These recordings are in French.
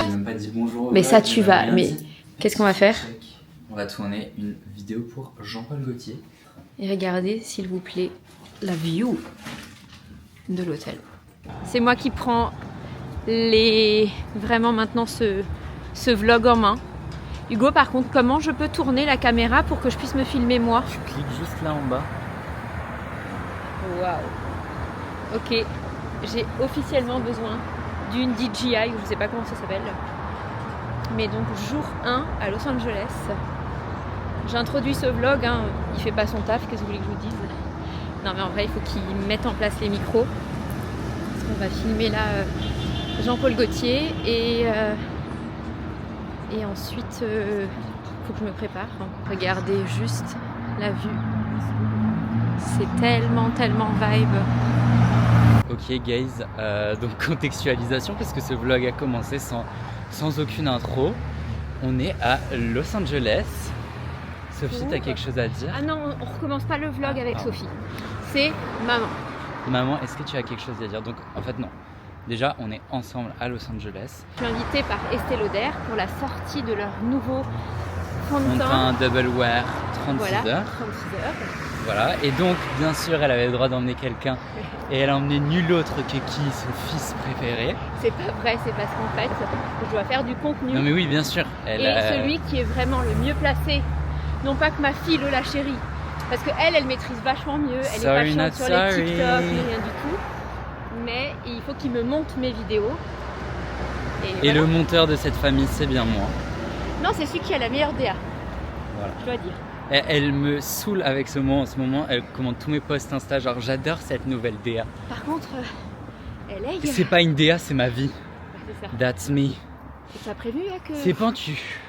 J'ai même pas dit bonjour. Mais ça tu vas, mais qu'est-ce qu'on va faire? On va tourner une vidéo pour Jean-Paul Gaultier. Et regardez s'il vous plaît la view de l'hôtel. C'est moi qui prends vraiment maintenant ce vlog en main. Hugo, par contre, comment je peux tourner la caméra pour que je puisse me filmer moi? Tu cliques juste là en bas. Waouh. Ok, j'ai officiellement besoin d'une DJI, ou je sais pas comment ça s'appelle. Mais donc jour 1 à Los Angeles. J'introduis ce vlog, hein. Il fait pas son taf, qu'est-ce que vous voulez que je vous dise? Non mais en vrai il faut qu'ils mettent en place les micros. Parce qu'on va filmer là Jean-Paul Gaultier et ensuite faut que je me prépare. Regardez juste la vue. C'est tellement vibe. Ok guys, donc contextualisation parce que ce vlog a commencé sans aucune intro. On est à Los Angeles. Sophie, t'as quelque chose à dire? Ah non, on recommence pas le vlog avec Sophie. C'est maman. Maman, est-ce que tu as quelque chose à dire? Donc en fait non. Déjà, on est ensemble à Los Angeles. Je suis invitée par Estée Lauder pour la sortie de leur nouveau fond de On a un double wear 36 voilà, heures. 36 heures. Voilà, et donc bien sûr elle avait le droit d'emmener quelqu'un et elle a emmené nul autre que qui, son fils préféré. C'est pas vrai, c'est parce qu'en fait je dois faire du contenu. Non mais oui bien sûr. Celui qui est vraiment le mieux placé, non pas que ma fille Lola chérie, parce qu'elle maîtrise vachement mieux, elle est pas chiante sur les TikTok, ni rien du tout. Mais il faut qu'il me monte mes vidéos. Et voilà. Le monteur de cette famille c'est bien moi. Non c'est celui qui a la meilleure DA, voilà. Je dois dire. Elle me saoule avec ce mot en ce moment, elle commande tous mes posts Insta, genre j'adore cette nouvelle DA. Par contre, elle est... C'est pas une DA, c'est ma vie. C'est ça. That's me. Et t'as prévu là que... C'est pentu.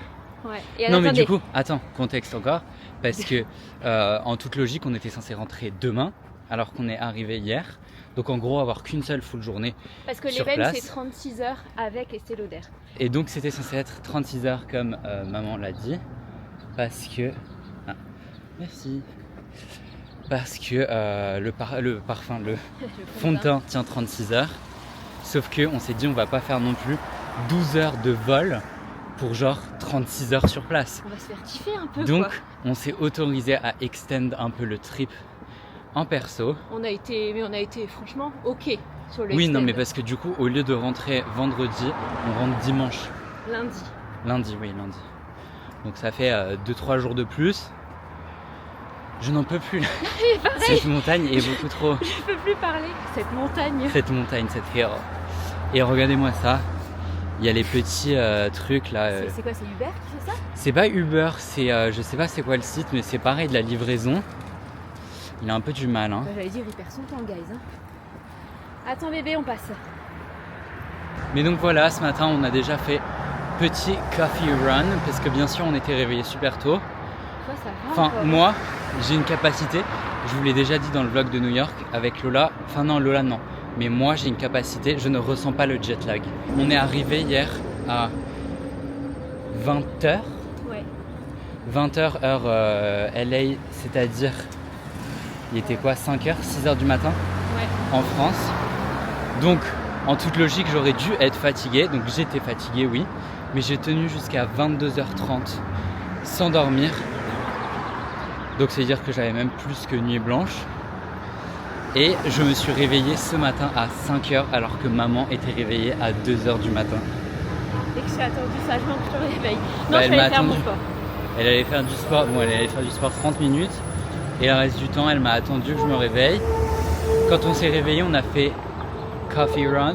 Ouais. Et non mais du coup, attends, contexte encore, parce que en toute logique on était censé rentrer demain, alors qu'on est arrivé hier. Donc en gros avoir qu'une seule full journée. Parce que l'événement c'est 36 heures avec Estée Lauder. Et donc c'était censé être 36 heures comme maman l'a dit. Parce que... Ah, merci. Parce que le fond de teint tient 36 heures. Sauf qu'on s'est dit on va pas faire non plus 12 heures de vol pour genre 36 heures sur place. On va se faire kiffer un peu. Donc quoi. On s'est autorisé à extend un peu le trip en perso. On a été franchement ok sur le Oui, extend. non, mais parce que du coup, au lieu de rentrer vendredi, on rentre dimanche. Lundi. Lundi, oui, lundi. Donc ça fait 2-3 jours de plus. Je n'en peux plus. Cette montagne est beaucoup trop. Je peux plus parler. Cette montagne, cette hill. Et regardez-moi ça. Il y a les petits trucs là. C'est quoi, c'est Uber qui fait ça? C'est pas Uber, c'est je sais pas c'est quoi le site, mais c'est pareil de la livraison. Il a un peu du mal. Hein. J'allais dire, il perd son temps, guys. Hein. Attends, bébé, on passe. Mais donc voilà, ce matin, on a déjà fait petit coffee run, parce que bien sûr, on était réveillés super tôt. Toi, ça va, enfin, moi, j'ai une capacité, je vous l'ai déjà dit dans le vlog de New York, avec Lola. Enfin non, Lola, non. Mais moi, j'ai une capacité, je ne ressens pas le jet lag. On est arrivé hier à 20h. Ouais. 20h heure LA, c'est-à-dire... Il était quoi, 5h, 6h du matin en France. Donc en toute logique j'aurais dû être fatigué. Donc j'étais fatigué oui. Mais j'ai tenu jusqu'à 22h30 sans dormir. Donc c'est à dire que j'avais même plus que nuit blanche. Et je me suis réveillé ce matin à 5h alors que maman était réveillée à 2h du matin. Et que j'ai attendu sagement que je te réveille. Non, bah, je vais aller faire mon sport. Elle allait faire du sport. Bon, elle allait faire du sport 30 minutes. Et le reste du temps, elle m'a attendu que je me réveille. Quand on s'est réveillé, on a fait coffee run.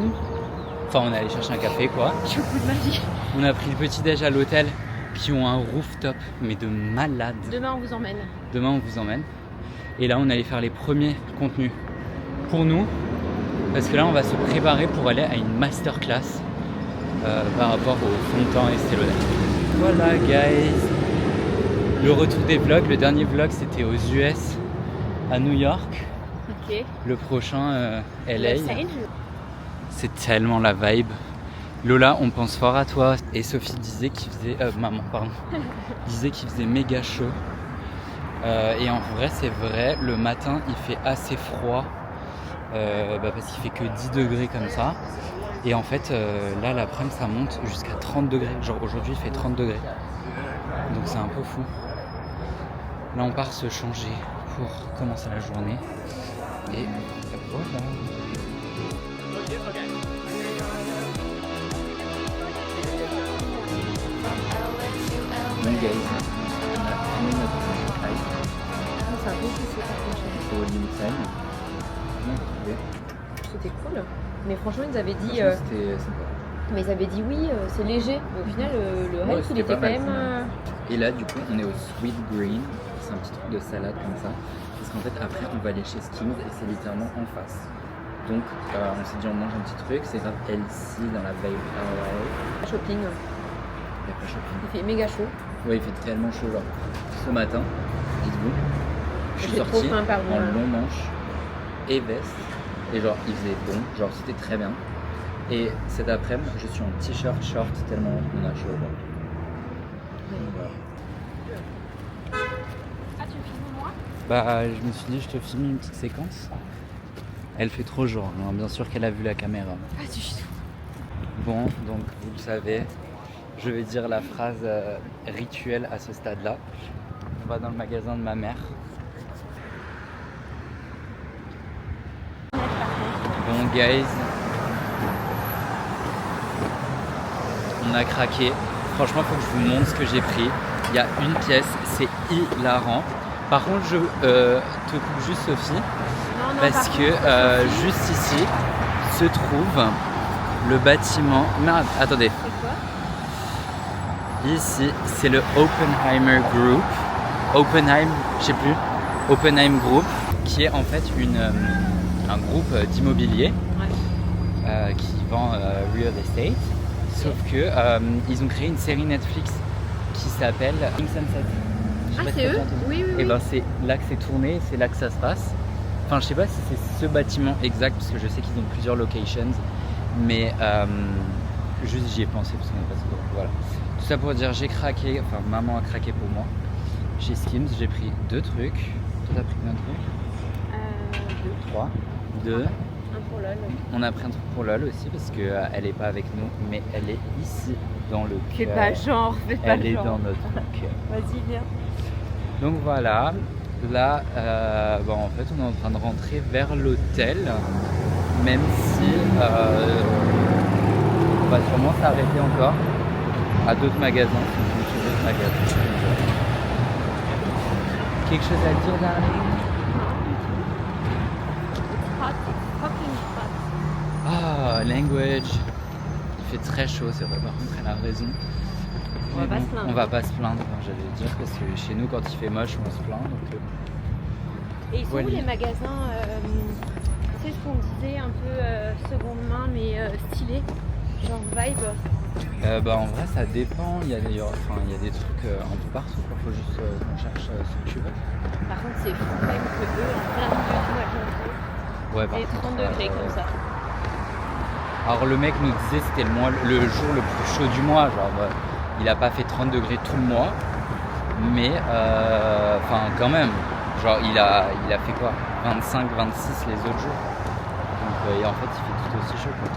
Enfin, on est allé chercher un café, quoi. Je suis au bout de ma vie. On a pris le petit déj à l'hôtel, qui ont un rooftop, mais de malade. Demain, on vous emmène. Demain, on vous emmène. Et là, on allait faire les premiers contenus pour nous. Parce que là, on va se préparer pour aller à une masterclass par rapport au fond de teint Estée Lauder. Voilà, guys. Le retour des vlogs, le dernier vlog c'était aux US, à New York. Ok. Le prochain LA. Los Angeles. C'est tellement la vibe. Lola, on pense fort à toi. Et Sophie disait qu'il faisait... maman, pardon. disait qu'il faisait méga chaud. Et en vrai, c'est vrai, le matin il fait assez froid. Parce qu'il fait que 10 degrés comme ça. Et en fait, là, l'après-midi, ça monte jusqu'à 30 degrés. Genre aujourd'hui, il fait 30 degrés. Donc c'est un peu fou. Là, on part se changer pour commencer la journée. Et voilà. Bon, guys, on a fini notre hike C'est un peu difficile, franchement. au Lincoln. Comment vous trouvez? C'était cool. Mais franchement, ils avaient dit. Franchement, c'était sympa. Mais ils avaient dit oui, c'est léger. Mais au final, le Ouais, hike, il c'était était pas quand mal, même. Et là, du coup, on est au Sweet Green. C'est un petit truc de salade comme ça. Parce qu'en fait, après, on va aller chez Skims et c'est littéralement en face. Donc, on s'est dit, on mange un petit truc. C'est grave LC dans la Bay LA. Shopping. Il y a pas shopping. Il fait méga chaud. Ouais, il fait tellement chaud. Genre, ce matin, dites-vous, je suis J'ai trop sorti faim, pardon. en long manche et veste. Et genre, il faisait bon. Genre, c'était très bien. Et cet après-midi, je suis en t-shirt, short, tellement on a chaud. Genre. Voilà. Ah, tu me filmes moi? Bah, je me suis dit, je te filme une petite séquence. Elle fait trop jour, hein. Bien sûr qu'elle a vu la caméra. Pas du tout. Bon, donc vous le savez, je vais dire la phrase rituelle à ce stade-là. On va dans le magasin de ma mère. Bon, guys, on a craqué. Franchement, faut que je vous montre ce que j'ai pris. Il y a une pièce, c'est hilarant. Par contre, je te coupe juste, Sophie, parce que juste ici se trouve le bâtiment. Merde, attendez. C'est quoi? Ici, c'est le Oppenheimer Group. Oppenheim, je sais plus. Oppenheim Group, qui est en fait un groupe d'immobilier qui vend real estate. Sauf que ils ont créé une série Netflix qui s'appelle King Sunset. Ah, c'est eux? Oui, oui, oui. Et ben c'est là que c'est tourné, c'est là que ça se passe. Enfin, je sais pas si c'est ce bâtiment exact parce que je sais qu'ils ont plusieurs locations, mais juste j'y ai pensé parce qu'on est passé. Voilà. Tout ça pour dire j'ai craqué, enfin maman a craqué pour moi. Chez Skims, j'ai pris 2 trucs. Toi t'as pris combien de trucs? 2. 3. 2. Un pour LOL. On a pris un truc pour LOL aussi parce que elle est pas avec nous, mais elle est ici dans le cœur. Fais pas genre, fais pas Elle est genre. dans notre cœur. Vas-y, viens. Donc voilà, là, en fait, on est en train de rentrer vers l'hôtel, même si on va sûrement s'arrêter encore à d'autres magasins, si on trouve d'autres magasins. Quelque chose à dire, darling? Hot, fucking hot. Ah, language. Il fait très chaud, c'est vrai, par contre, elle a raison. On va pas se plaindre. On va pas se plaindre, j'allais dire, parce que chez nous, quand il fait moche, on se plaint. Donc, Et ils sont voilà. où les magasins, tu sais ce qu'on disait, un peu seconde main, mais stylé, genre vibe? En vrai, ça dépend. Il y a des trucs un peu partout. Il faut juste qu'on cherche ce que tu veux. Par contre, c'est fou quand même que eux, en plein milieu du mois de janvier, Ouais, par et contre, 30 degrés comme ça. Alors le mec nous disait c'était le jour le plus chaud du mois. Genre, il a pas fait 30 degrés tout le mois, mais quand même. Genre, il a fait quoi, 25, 26 les autres jours. Donc, et en fait, il fait tout aussi chaud, quoi.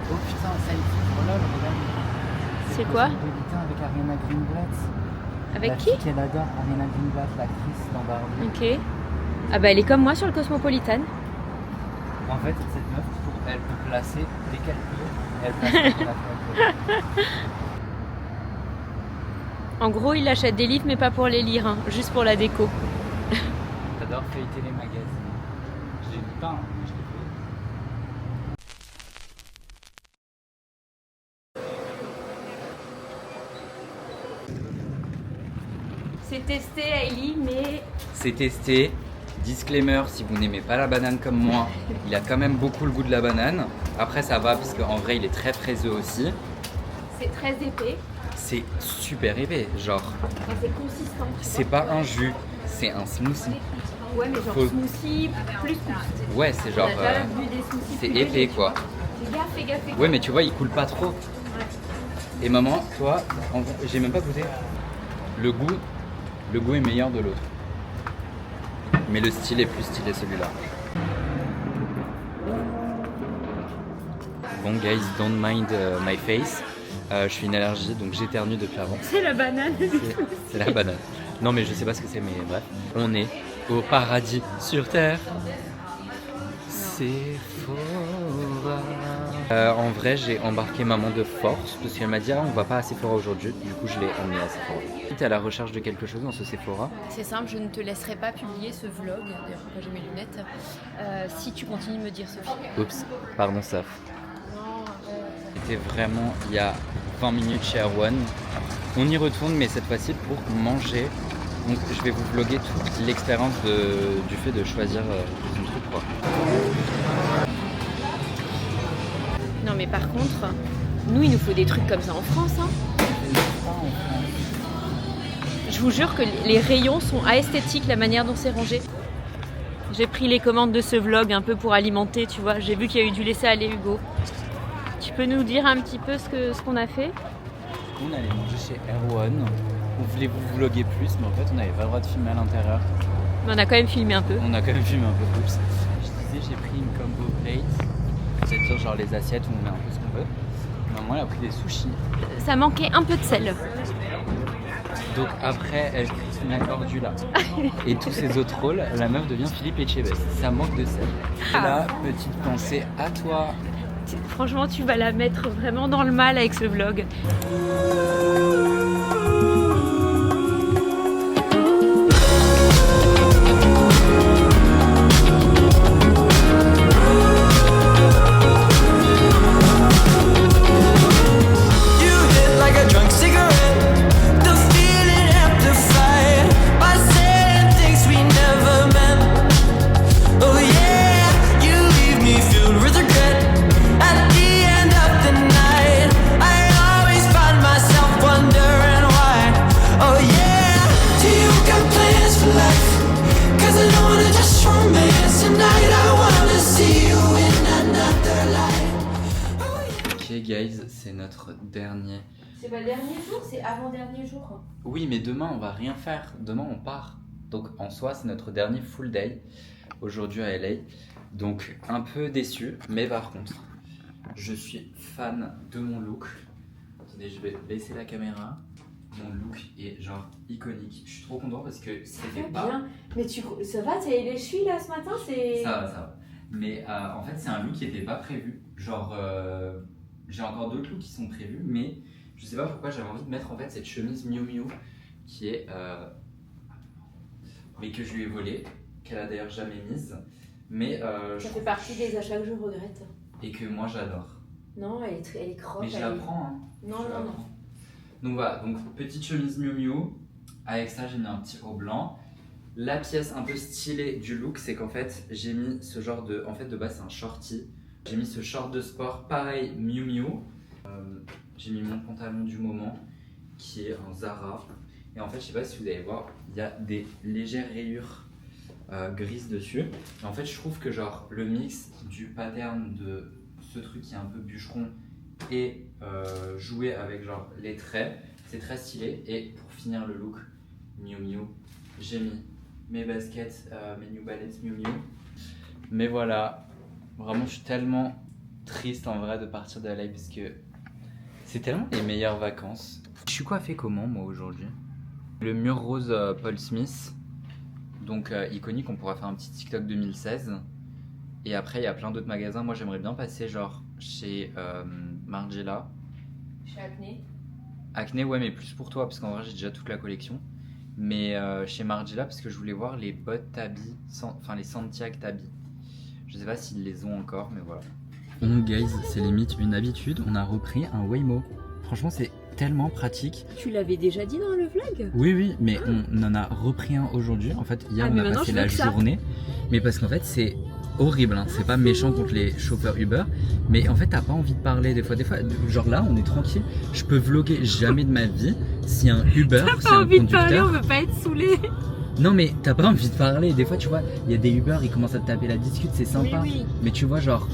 Oh putain, ça y est, voilà, regarde. C'est quoi? Cosmopolitan avec Ariana Greenblatt. Avec La qui? fille qu'elle adore, Ariana Greenblatt, l'actrice dans Barbie. Ok. Ah bah elle est comme moi sur le Cosmopolitan. En fait, cette meuf, elle peut placer dès qu'elle peut, elle place ce qu'elle a fait. En gros, il achète des livres, mais pas pour les lire, hein, juste pour la déco. J'adore feuilleter les magazines. J'ai peint, je l'ai fait. C'est testé, Hailey, mais C'est testé. Disclaimer, si vous n'aimez pas la banane comme moi, il a quand même beaucoup le goût de la banane. Après ça va parce qu'en vrai il est très fraiseux aussi. c'est très épais. C'est super épais, genre Enfin, c'est consistant. tu c'est vois. pas un jus, c'est un smoothie. Ouais, mais genre Faut- smoothie plus. Ouais, c'est genre On a déjà bu des smoothies c'est plus épais légers, quoi. tu vois. Fais gaffe. Ouais mais tu vois il coule pas trop. Et maman, toi, j'ai même pas goûté. Le goût est meilleur de l'autre. Mais le style est plus stylé celui-là. Bon guys, don't mind my face. Je suis une allergie donc j'éternue depuis avant. C'est la banane. C'est la banane. Non mais je sais pas ce que c'est mais bref. On est au paradis sur terre. Sephora. En vrai j'ai embarqué maman de force parce qu'elle m'a dit on va pas à Sephora aujourd'hui. Du coup je l'ai emmenée à Sephora. Tu es à la recherche de quelque chose dans ce Sephora? C'est simple, je ne te laisserai pas publier ce vlog, d'ailleurs pourquoi j'ai mes lunettes, si tu continues de me dire Sophie. Oups, pardon Saf. C'était vraiment il y a 20 minutes chez Erwan. On y retourne mais cette fois-ci pour manger. Donc je vais vous vlogger toute l'expérience du fait de choisir son truc quoi. Non mais par contre, nous il nous faut des trucs comme ça en France hein. Je vous jure que les rayons sont esthétiques, la manière dont c'est rangé. J'ai pris les commandes de ce vlog un peu pour alimenter, tu vois. J'ai vu qu'il y a eu du laisser-aller Hugo. Tu peux nous dire un petit peu ce qu'on a fait? On allait manger chez Erwan. On voulait vous vlogger plus, mais en fait on n'avait pas le droit de filmer à l'intérieur. Mais on a quand même filmé un peu. On a quand même filmé un peu plus. Je disais j'ai pris une combo plate, c'est-à-dire genre les assiettes où on met un peu ce qu'on veut. Maman elle a pris des sushis. Ça manquait un peu de sel. Donc après elle cuisine la cordula. Et tous ces autres rôles, la meuf devient Philippe Etchebest. Ça manque de sel. Et là, petite pensée à toi. Franchement tu vas la mettre vraiment dans le mal avec ce vlog. Guys, c'est notre dernier. C'est pas le dernier jour, c'est avant-dernier jour. Oui, mais demain on va rien faire. Demain on part. Donc en soi, c'est notre dernier full day aujourd'hui à LA. Donc un peu déçu, mais par contre, je suis fan de mon look. Attendez, je vais baisser la caméra. Mon look est genre iconique. Je suis trop content parce que c'était pas. Bien. Mais ça va, t'as eu les chevilles là ce matin, c'est. Ça va. Mais en fait, c'est un look qui était pas prévu. Genre. J'ai encore d'autres looks qui sont prévus, mais je sais pas pourquoi j'avais envie de mettre en fait cette chemise Miu Miu qui est mais que je lui ai volée, qu'elle a d'ailleurs jamais mise, mais ça fait partie des achats que je regrette. Et que moi j'adore. Non, elle est croque. Mais je la prends hein. Non. Donc voilà, donc petite chemise Miu Miu, avec ça j'ai mis un petit haut blanc. La pièce un peu stylée du look, c'est qu'en fait j'ai mis ce genre de, en fait de base c'est un shorty. J'ai mis ce short de sport, pareil, Miu Miu. J'ai mis mon pantalon du moment, qui est un Zara. Et en fait, je sais pas si vous allez voir, il y a des légères rayures grises dessus. Et en fait, je trouve que genre le mix du pattern de ce truc qui est un peu bûcheron et joué avec genre les traits, c'est très stylé. Et pour finir le look Miu Miu, j'ai mis mes baskets, mes New Balance Miu Miu. Mais voilà. Vraiment, je suis tellement triste en vrai de partir de LA parce que c'est tellement les meilleures vacances. Je suis coiffé comment moi aujourd'hui? Le mur rose Paul Smith, donc iconique, on pourra faire un petit TikTok 2016. Et après, il y a plein d'autres magasins. Moi, j'aimerais bien passer genre chez Margiela. Chez Acne. Acne, ouais, mais plus pour toi parce qu'en vrai, j'ai déjà toute la collection. Mais chez Margiela parce que je voulais voir les bottes Tabi, enfin les Santiago Tabi. Je sais pas s'ils les ont encore, mais voilà. Bon, guys, c'est limite une habitude. On a repris un Waymo. Franchement, c'est tellement pratique. Tu l'avais déjà dit dans le vlog? Oui, mais on en a repris un aujourd'hui. En fait, hier, on a passé la journée. Mais parce qu'en fait, c'est horrible. Hein. C'est pas méchant contre les chauffeurs Uber. Mais en fait, t'as pas envie de parler des fois. Genre là, on est tranquille. Je peux vlogger jamais de ma vie si un Uber, si un conducteur... T'as pas envie de parler, on veut pas être saoulé. Non mais t'as pas envie de parler, des fois tu vois, il y a des Uber, ils commencent à te taper la discute, c'est sympa. Oui. Mais tu vois genre...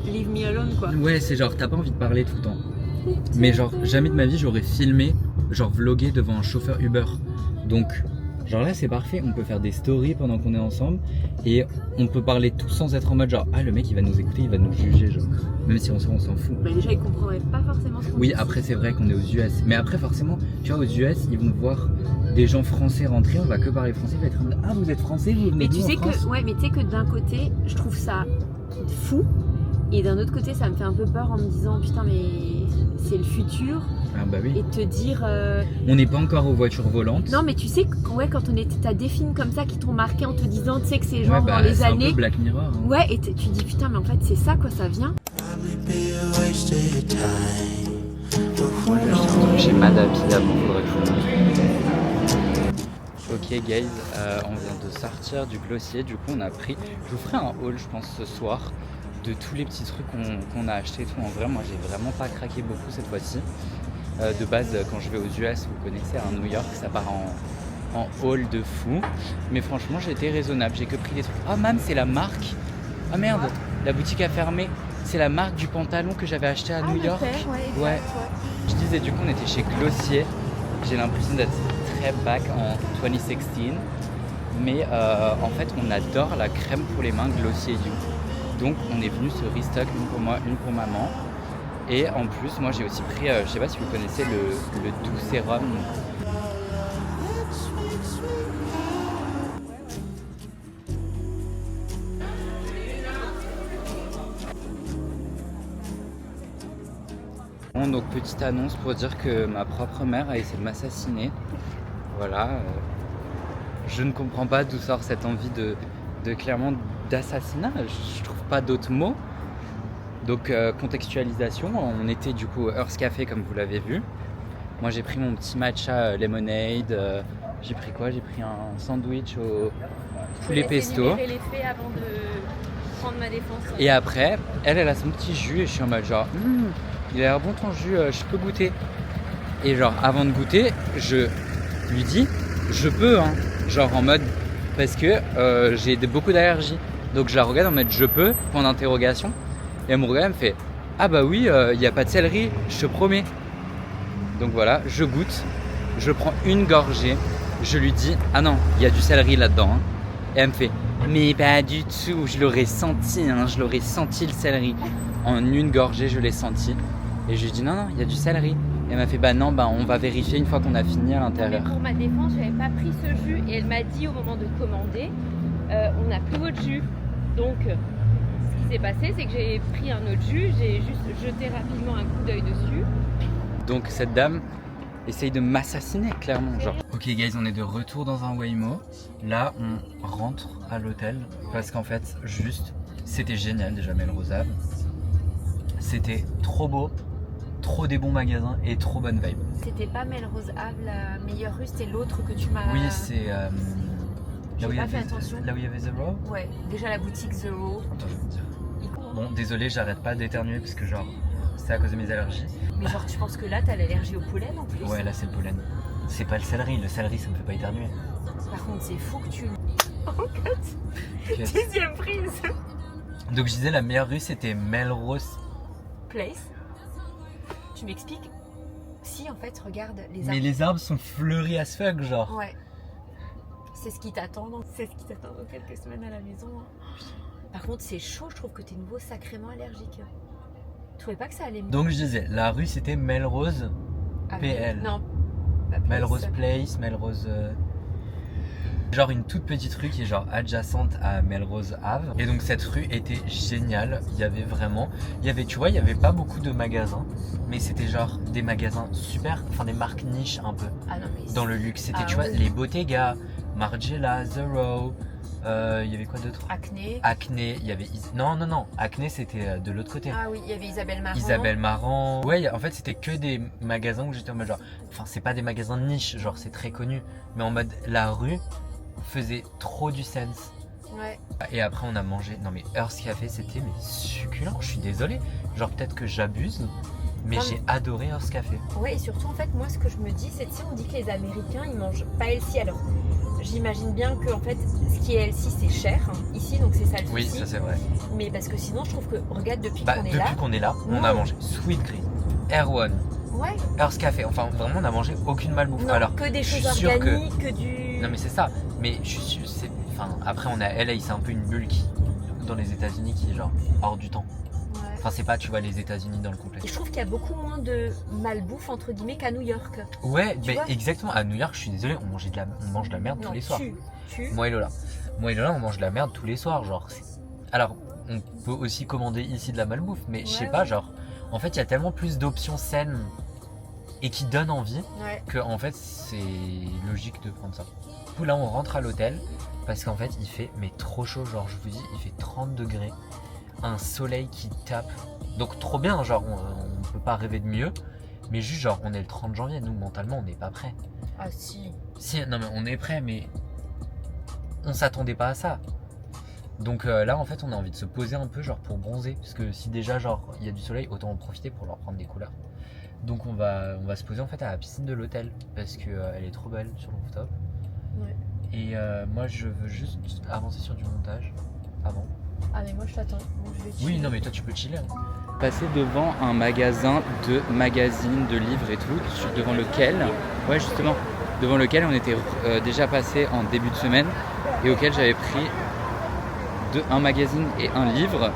Leave me alone quoi. Ouais c'est genre, t'as pas envie de parler tout le temps. Mais genre, jamais de ma vie j'aurais filmé, genre vlogué devant un chauffeur Uber. Donc Genre là c'est parfait, on peut faire des stories pendant qu'on est ensemble et on peut parler tous sans être en mode genre ah le mec il va nous écouter, il va nous juger genre. Même si on s'en fout. Bah déjà ils comprendraient pas forcément ce qu'on Oui dit. après c'est vrai qu'on est aux US. Mais après forcément, tu vois aux US ils vont voir des gens français rentrer, on va que parler français, il va être en mode ah vous êtes français, vous venez Mais d'où tu en sais France que ouais, mais tu sais que d'un côté, je trouve ça fou et d'un autre côté, ça me fait un peu peur en me disant putain mais c'est le futur Ah bah oui. et te dire On n'est pas encore aux voitures volantes. non mais tu sais ouais quand on était t'as des films comme ça qui t'ont marqué en te disant tu sais que c'est genre Ouais, bah, dans les c'est années un peu Black Mirror. Hein. ouais et tu dis putain mais en fait c'est ça quoi ça vient. Moi je vais acheter un truc chez Madapi avant, faudrait que je vous montre. Ok guys, on vient de sortir du Glossier, du coup on a pris, je vous ferai un haul je pense ce soir de tous les petits trucs qu'on a acheté et tout. En vrai moi j'ai vraiment pas craqué beaucoup cette fois-ci. De base quand je vais aux US, vous connaissez, à New York, ça part en haul de fou. Mais franchement j'ai été raisonnable, j'ai que pris des trucs. Oh mam c'est la marque. Ah merde, la boutique a fermé. C'est la marque du pantalon que j'avais acheté à New York. Ouais. Je disais du coup on était chez Glossier. J'ai l'impression d'être très back en 2016. Mais en fait on adore la crème pour les mains Glossier You. Donc on est venu se restock, une pour moi, une pour maman. Et en plus moi j'ai aussi pris, je sais pas si vous connaissez le doux sérum. Donc petite annonce pour dire que ma propre mère a essayé de m'assassiner. Voilà. Je ne comprends pas d'où sort cette envie de clairement d'assassinat. Je trouve pas d'autres mots. Donc contextualisation, on était du coup au Hearst Café comme vous l'avez vu. Moi j'ai pris mon petit matcha lemonade. J'ai pris quoi? J'ai pris un sandwich au poulet pesto. Les faits avant de prendre ma défense. Et après, elle a son petit jus et je suis en mode genre il a l'air bon ton jus, je peux goûter. Et genre avant de goûter, je lui dis je peux hein. Genre en mode parce que j'ai beaucoup d'allergies. Donc je la regarde en mode je peux, point d'interrogation. Et elle me regarde, elle me fait ah bah oui, il n'y a pas de céleri, je te promets. Donc voilà, je goûte, je prends une gorgée, je lui dis ah non, il y a du céleri là-dedans. Hein. Et elle me fait mais pas du tout, je l'aurais senti, hein, je l'aurais senti le céleri. En une gorgée, je l'ai senti. Et je lui dis non, non, il y a du céleri. Et elle m'a fait bah non, bah on va vérifier une fois qu'on a fini à l'intérieur. Pour ma défense, je n'avais pas pris ce jus et elle m'a dit au moment de commander on n'a plus votre jus. Donc ce qui s'est passé, c'est que j'ai pris un autre jus, j'ai juste jeté rapidement un coup d'œil dessus. Donc cette dame essaye de m'assassiner clairement genre. Ok guys, on est de retour dans un Waymo. Là on rentre à l'hôtel parce qu'en fait juste c'était génial déjà Melrose Ave. C'était trop beau, trop des bons magasins et trop bonne vibe. C'était pas Melrose Ave la meilleure rue, c'était l'autre que tu m'as... Oui c'est là où il y avait The Row. Ouais, déjà la boutique The Row. Attends je vais vous dire. Bon désolé j'arrête pas d'éternuer parce que genre c'est à cause de mes allergies. Mais genre tu penses que là t'as l'allergie au pollen en plus? Ouais là c'est le pollen. C'est pas le céleri ça me fait pas éternuer. Par contre c'est fou que tu... Oh cut. Dixième prise. Donc je disais la meilleure rue c'était Melrose Place. Tu m'expliques? Si en fait regarde les arbres. Mais les arbres sont fleuris as fuck genre. Ouais. C'est ce qui t'attend donc. C'est ce qui t'attend dans quelques semaines à la maison. Hein. Par contre c'est chaud, je trouve que t'es nouveau sacrément allergique. Tu trouvais pas que ça allait mieux? Donc je disais, la rue c'était Melrose PL. Non. Melrose Place, Melrose... Genre une toute petite rue qui est genre adjacente à Melrose Ave. Et donc cette rue était géniale. Il y avait vraiment... tu vois, il y avait pas beaucoup de magasins. Mais c'était genre des magasins super... Enfin des marques niches un peu. Ah non, mais dans le luxe. C'était tu vois, les Bottega, Margiela, The Row... il y avait quoi d'autre? Acné, il y avait... Non, Acné c'était de l'autre côté. Ah oui, il y avait Isabelle Marant. Ouais, en fait c'était que des magasins où j'étais en mode genre... Enfin c'est pas des magasins de niche, genre c'est très connu. Mais en mode la rue faisait trop du sens. Ouais. Et après on a mangé... Non mais Hearst Café c'était mais succulent, je suis désolé. Genre peut-être que j'abuse. Mais j'ai adoré Hearst Café. Ouais et surtout en fait moi ce que je me dis c'est tu sais on dit que les Américains ils mangent pas healthy alors... J'imagine bien que en fait, ce qui est healthy c'est cher hein, ici, donc c'est ça le souci. Oui, ça c'est vrai. Mais parce que sinon, je trouve que regarde depuis qu'on est là, on a mangé Sweet Green, Erewhon, ouais. Hearst Café. Enfin, vraiment, on a mangé aucune malbouffe. Non, alors que des choses organiques, que du. Non mais c'est ça. Mais après on a LA, c'est un peu une bulle dans les États-Unis qui est genre hors du temps. Ouais. Enfin c'est pas, tu vois, les États-Unis dans le complet. Et je trouve qu'il y a beaucoup moins de malbouffe entre guillemets qu'à New York. Ouais, mais exactement. À New York, je suis désolé, on mange de la merde tous les soirs. Moi et Lola, on mange de la merde tous les soirs, genre. Alors, on peut aussi commander ici de la malbouffe, mais je sais pas, genre. En fait, il y a tellement plus d'options saines et qui donnent envie que en fait, c'est logique de prendre ça. Du coup, là, on rentre à l'hôtel parce qu'en fait, il fait trop chaud, genre. Je vous dis, il fait 30 degrés, un soleil qui tape. Donc trop bien, genre on peut pas rêver de mieux, mais juste genre on est le 30 janvier, nous mentalement on n'est pas prêt. Ah si. Si, non mais on est prêt, mais on s'attendait pas à ça. Donc là en fait on a envie de se poser un peu genre pour bronzer, parce que si déjà genre il y a du soleil, autant en profiter pour leur prendre des couleurs. Donc on va se poser en fait à la piscine de l'hôtel, parce que elle est trop belle sur le rooftop. Ouais. Et moi je veux juste avancer sur du montage avant. Ah mais moi je t'attends. Oui, non mais toi tu peux chiller. Passer devant un magasin de magazines, de livres et tout, devant lequel on était déjà passé en début de semaine et auquel j'avais pris un magazine et un livre.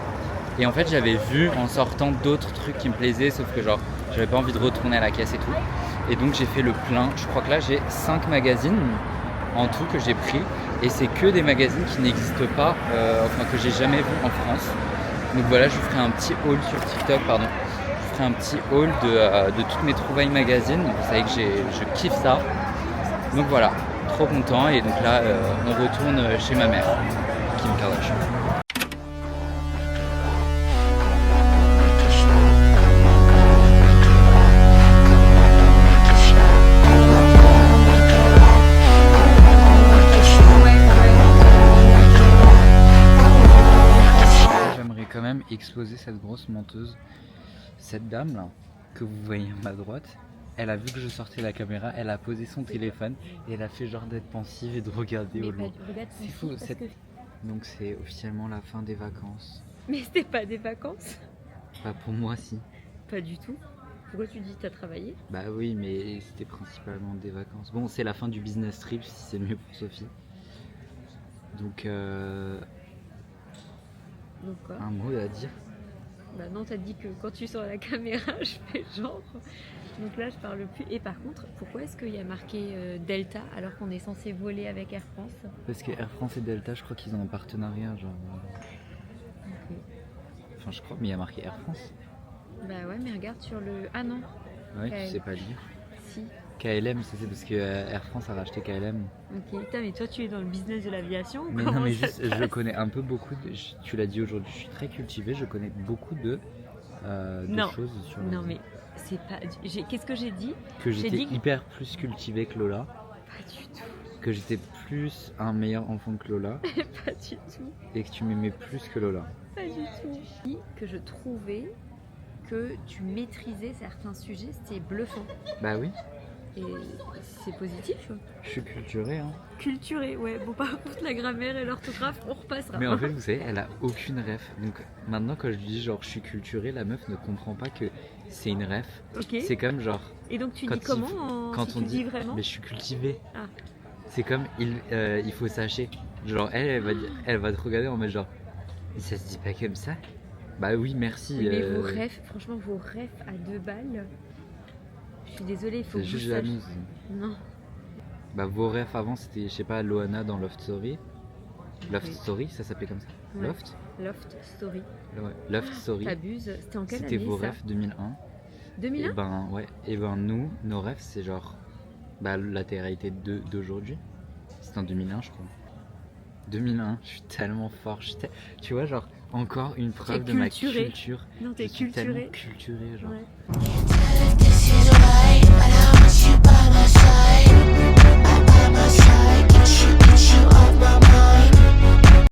Et en fait j'avais vu en sortant d'autres trucs qui me plaisaient, sauf que genre j'avais pas envie de retourner à la caisse et tout. Et donc j'ai fait le plein. Je crois que là j'ai 5 magazines en tout que j'ai pris. Et c'est que des magazines qui n'existent pas, que j'ai jamais vu en France. Donc voilà, je vous ferai un petit haul sur TikTok, Je vous ferai un petit haul de toutes mes trouvailles magazines. Vous savez que je kiffe ça. Donc voilà, trop content. Et donc là, on retourne chez ma mère, Kim Kardashian. Exploser cette grosse menteuse. Cette dame là que vous voyez à ma droite, elle a vu que je sortais la caméra, elle a posé son téléphone et elle a fait genre d'être pensive et de regarder au loin. C'est fou. Donc c'est officiellement la fin des vacances. Mais c'était pas des vacances. Pas pour moi si. Pas du tout. Pourquoi tu dis que t'as travaillé? Bah oui, mais c'était principalement des vacances. Bon, c'est la fin du business trip si c'est mieux pour Sophie. Donc quoi? Un mot à dire? Bah non, t'as dit que quand tu sors la caméra, je fais genre. Donc là, je parle plus. Et par contre, pourquoi est-ce qu'il y a marqué Delta alors qu'on est censé voler avec Air France? Parce que Air France et Delta, je crois qu'ils ont un partenariat, genre. Ok. Enfin, je crois, mais il y a marqué Air France. Bah ouais, mais regarde sur le. Ah non. Ouais, tu sais pas lire. Si. KLM, ça c'est parce que Air France a racheté KLM. Ok, putain, mais toi tu es dans le business de l'aviation? Mais non, mais juste, je connais un peu beaucoup tu l'as dit aujourd'hui, je suis très cultivée, je connais beaucoup de choses sur Non, mais c'est pas. Qu'est-ce que j'ai dit? Que j'étais hyper plus cultivée que Lola. Pas du tout. Que j'étais plus un meilleur enfant que Lola. Pas du tout. Et que tu m'aimais plus que Lola. Pas du tout. Que je trouvais que tu maîtrisais certains sujets, c'était bluffant. Bah oui. Et c'est positif. Je suis culturée, hein. Culturée, ouais. Bon, par contre, la grammaire et l'orthographe, on repassera. Mais en fait, vous savez, elle a aucune ref. Donc maintenant, quand je dis genre je suis culturée, la meuf ne comprend pas que c'est une ref. Ok. C'est comme genre. Et donc tu dis comment quand si on tu dis vraiment? Mais je suis cultivée. Ah. C'est comme il faut sâcher. Genre elle va te regarder en mode genre ça se dit pas comme ça. Bah oui, merci. Mais vos refs, franchement, vos refs à 2 balles. Je suis désolée, il faut que c'est vous juste sachiez. jalouse. Non. Bah vos refs avant c'était, je sais pas, Loana dans Loft Story. Loft Story, ça s'appelait comme ça. Ouais. Loft Story. Ouais. Loft Story. T'abuses. C'était en quelle année? C'était vos refs 2001. 2001? Et ben ouais. Et ben nous, nos refs c'est genre la télé-réalité d'aujourd'hui. C'était en 2001 je crois. 2001, je suis tellement fort. Tu vois, genre encore une preuve de ma culture. Non, t'es culturé. culturé. Culturé, genre. Ouais.